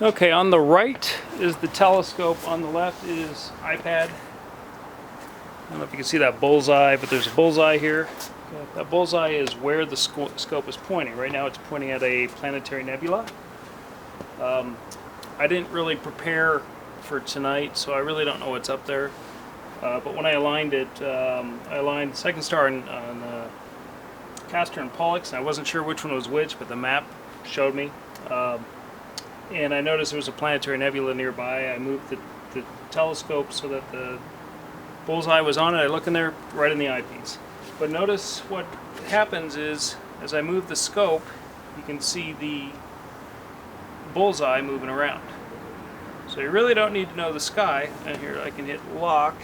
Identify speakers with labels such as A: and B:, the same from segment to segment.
A: Okay, on the right is the telescope, on the left is iPad. I don't know if you can see that bullseye, but there's a bullseye here. That bullseye is where the scope is pointing. Right now it's pointing at a planetary nebula. I didn't really prepare for tonight, so I really don't know what's up there. But when I aligned it, I aligned the second star on Castor and Pollux, and I wasn't sure which one was which, but the map showed me. And I noticed there was a planetary nebula nearby. I moved the telescope so that the bullseye was on it. I look in there right in the eyepiece. But notice what happens is, as I move the scope, you can see the bullseye moving around. So you really don't need to know the sky. And here I can hit lock,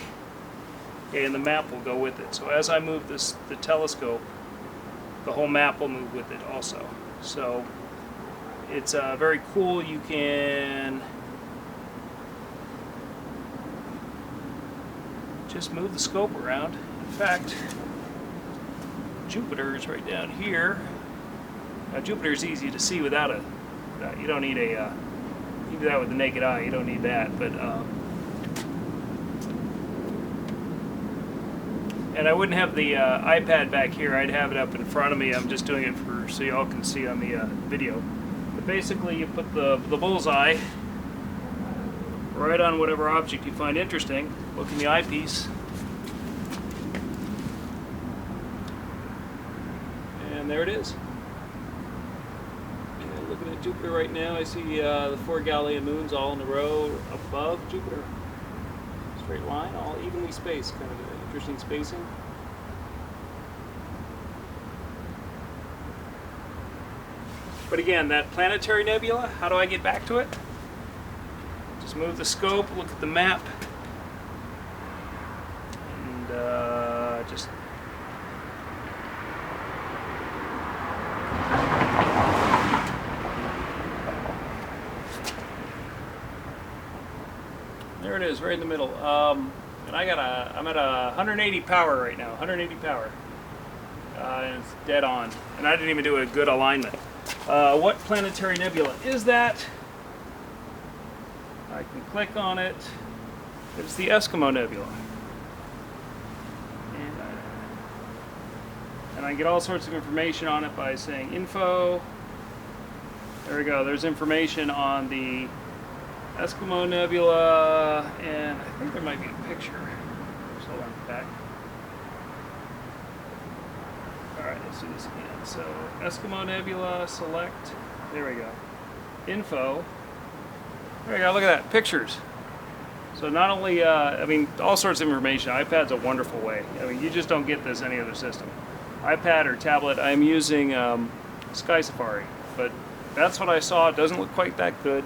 A: okay, and the map will go with it. So as I move the telescope, the whole map will move with it also. So it's very cool. You can just move the scope around. In fact, Jupiter is right down here. Now Jupiter is easy to see without you don't need a, you do that with the naked eye, you don't need that, but, and I wouldn't have the iPad back here, I'd have it up in front of me. I'm just doing it so y'all can see on the video. But basically you put the bullseye right on whatever object you find interesting, look in the eyepiece, and there it is. And looking at Jupiter right now, I see the 4 Galilean moons all in a row above Jupiter. Straight line, all evenly spaced, kind of an interesting spacing. But again, that planetary nebula, how do I get back to it? Just move the scope, look at the map, and just there it is, right in the middle. And I'm at 180 power right now, 180 power, and it's dead on. And I didn't even do a good alignment. What planetary nebula is that? I can click on it. It's the Eskimo Nebula. And I get all sorts of information on it by saying info. There we go, there's information on the Eskimo Nebula, and I think there might be a picture. Just hold on back. Alright, let's do this again. So, Eskimo Nebula, select, there we go. Info. There we go, look at that, pictures. So not only, I mean, all sorts of information. iPad's a wonderful way. I mean, you just don't get this any other system. iPad or tablet, I'm using Sky Safari, but that's what I saw. It doesn't look quite that good.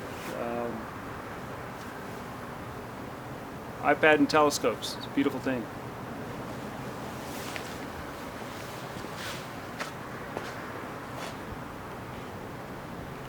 A: iPad and telescopes, it's a beautiful thing.